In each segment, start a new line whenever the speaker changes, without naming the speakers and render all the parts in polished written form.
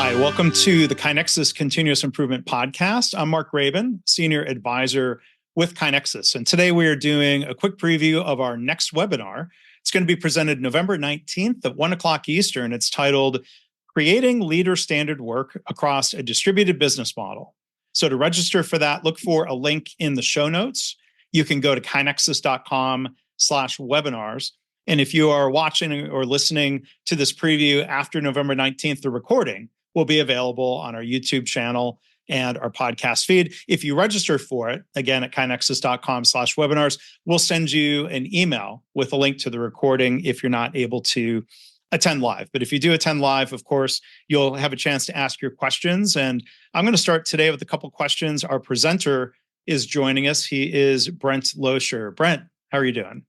Hi, welcome to the KaiNexus Continuous Improvement Podcast. I'm Mark Graban, Senior Advisor with KaiNexus. And today we are doing a quick preview of our next webinar. It's going to be presented November 19th at 1 o'clock Eastern. It's titled Creating Leader Standard Work Across a Distributed Business Model. So to register for that, look for a link in the show notes. You can go to kainexus.com/webinars. And if you are watching or listening to this preview after November 19th, the recording will be available on our YouTube channel and our podcast feed. If you register for it, again, at kainexus.com/webinars, we'll send you an email with a link to the recording if you're not able to attend live. But if you do attend live, of course, you'll have a chance to ask your questions. And I'm going to start today with a couple questions. Our presenter is joining us. He is Brent Loescher. Brent, how are you doing?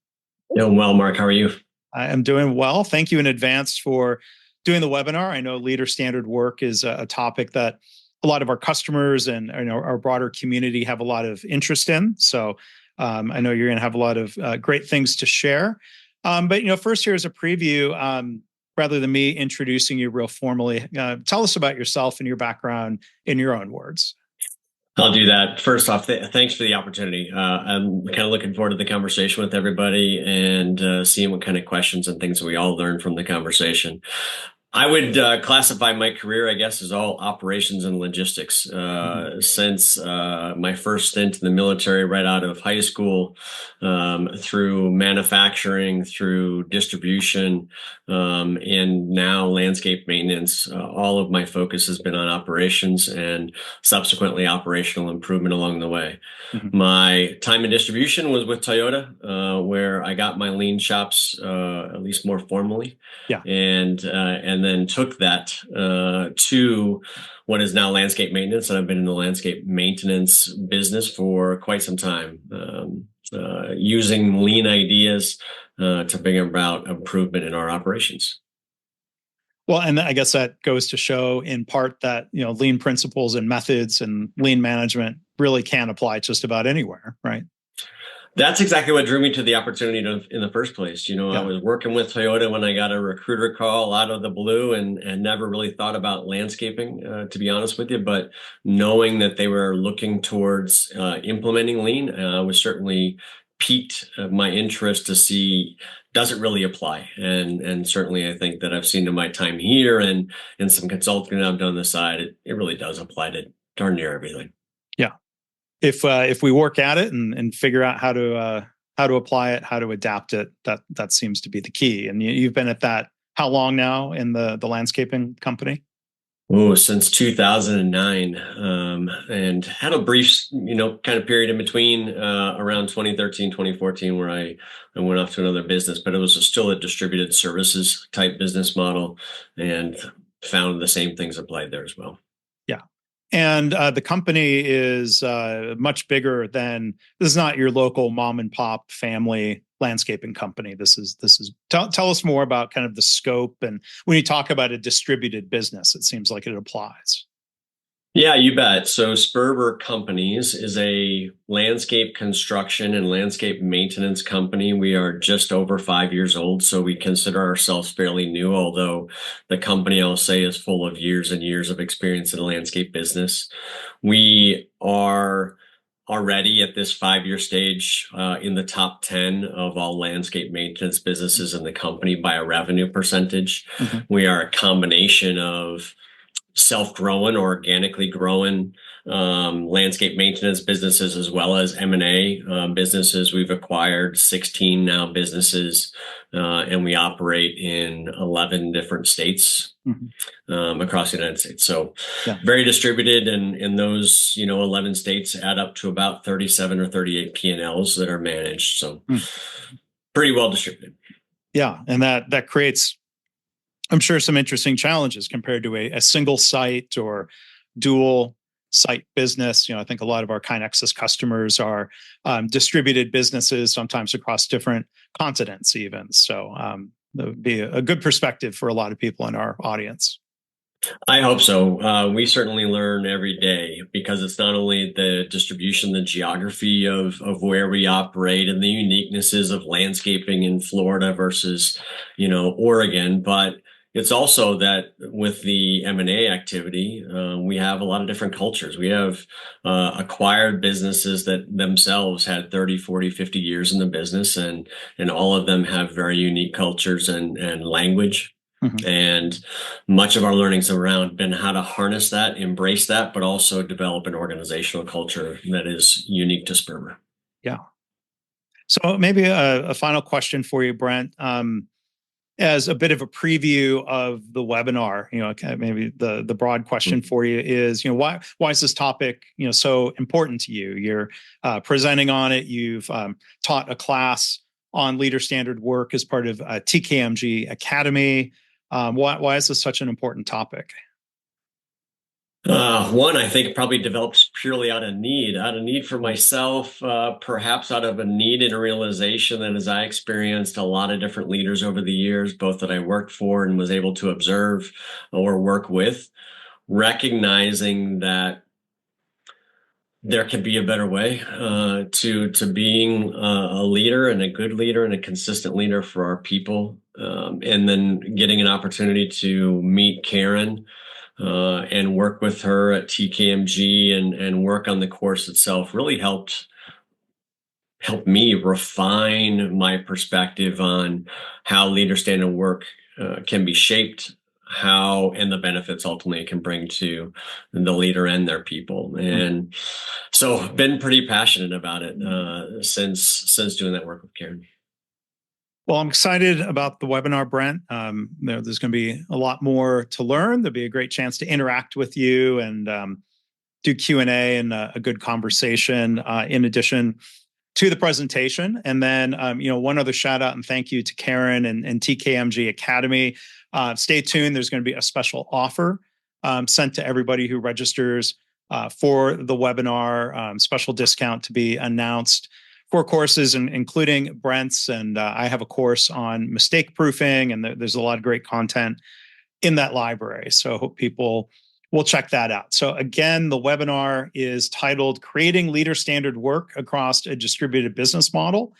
Doing well, Mark. How are you?
I am doing well. Thank you in advance for doing the webinar. I know leader standard work is a topic that a lot of our customers and our broader community have a lot of interest in. So I know you're going to have a lot of great things to share. But first, here's a preview. Rather than me introducing you real formally, tell us about yourself and your background in your own words.
I'll do that. First off, thanks for the opportunity. I'm kind of looking forward to the conversation with everybody and seeing what kind of questions and things we all learn from the conversation. I would classify my career, I guess, as all operations and logistics. Since my first stint in the military right out of high school, through manufacturing, through distribution, and now landscape maintenance, all of my focus has been on operations and subsequently operational improvement along the way. My time in distribution was with Toyota, where I got my lean shops, at least more formally. And then took that to what is now landscape maintenance. And I've been in the landscape maintenance business for quite some time, using lean ideas to bring about improvement in our operations.
Well, and I guess that goes to show in part that, lean principles and methods and lean management really can apply just about anywhere, right?
That's exactly what drew me to the opportunity in the first place. I was working with Toyota when I got a recruiter call out of the blue and never really thought about landscaping, to be honest with you. But knowing that they were looking towards implementing lean was certainly piqued my interest to see, does it really apply? And certainly I think that I've seen in my time here and in some consulting I've done on the side, it really does apply to darn near everything.
Yeah. If we work at it and figure out how to apply it, how to adapt it, that seems to be the key. And you've been at that how long now in the landscaping company?
Oh, since 2009, and had a brief, kind of period in between around 2013, 2014, where I went off to another business, but it was still a distributed services type business model, and found the same things applied there as well.
Yeah. And the company is much bigger than, this is not your local mom and pop family landscaping company. This is tell us more about kind of the scope. And when you talk about a distributed business, it seems like it applies.
Yeah, you bet. So Sperber Companies is a landscape construction and landscape maintenance company. We are just over 5 years old, so we consider ourselves fairly new, although the company, I'll say, is full of years and years of experience in the landscape business. We are already at this 5-year stage in the top 10 of all landscape maintenance businesses in the company by a revenue percentage. We are a combination of self-growing, organically growing landscape maintenance businesses, as well as M&A businesses. We've acquired 16 now businesses, and we operate in 11 different states across the United States. So very distributed, and those 11 states add up to about 37 or 38 P&Ls that are managed. So pretty well distributed.
Yeah, and that creates, I'm sure, some interesting challenges compared to a single site or dual site business. I think a lot of our KaiNexus customers are distributed businesses, sometimes across different continents even. So that would be a good perspective for a lot of people in our audience.
I hope so. We certainly learn every day, because it's not only the distribution, the geography of where we operate and the uniquenesses of landscaping in Florida versus, Oregon, but it's also that with the M&A activity, we have a lot of different cultures. We have acquired businesses that themselves had 30, 40, 50 years in the business, and all of them have very unique cultures and language.
Mhm.
And much of our learnings around been how to harness that, embrace that, but also develop an organizational culture that is unique to Sperber.
Yeah. So maybe a final question for you, Brent. As a bit of a preview of the webinar, maybe the broad question for you is, why is this topic, so important to you? You're presenting on it. You've taught a class on leader standard work as part of TKMG Academy. Why is this such an important topic?
One, I think probably develops purely out of need for myself, perhaps out of a need and a realization that as I experienced a lot of different leaders over the years, both that I worked for and was able to observe or work with, recognizing that there could be a better way to being a leader and a good leader and a consistent leader for our people. And then getting an opportunity to meet Karen and work with her at TKMG and work on the course itself really helped me refine my perspective on how leader standard work can be shaped, how and the benefits ultimately it can bring to the leader and their people. And so been pretty passionate about it since doing that work with Karen.
Well, I'm excited about the webinar, Brent. There's going to be a lot more to learn. There'll be a great chance to interact with you and do Q&A and a good conversation in addition to the presentation. And then, one other shout out and thank you to Karen and TKMG Academy. Stay tuned. There's going to be a special offer sent to everybody who registers for the webinar, special discount to be announced for courses, including Brent's. And I have a course on mistake proofing, and there's a lot of great content in that library. So I hope people will check that out. So again, the webinar is titled Creating Leader Standard Work Across a Distributed Business Model.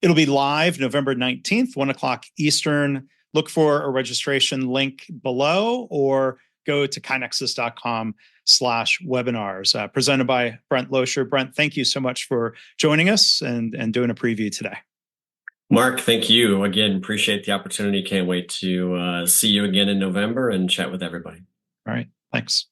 It'll be live November 19th, 1 o'clock Eastern. Look for a registration link below or go to kainexus.com/webinars. Presented by Brent Loescher. Brent, thank you so much for joining us and doing a preview today.
Mark, thank you. Again, appreciate the opportunity. Can't wait to see you again in November and chat with everybody.
All right. Thanks.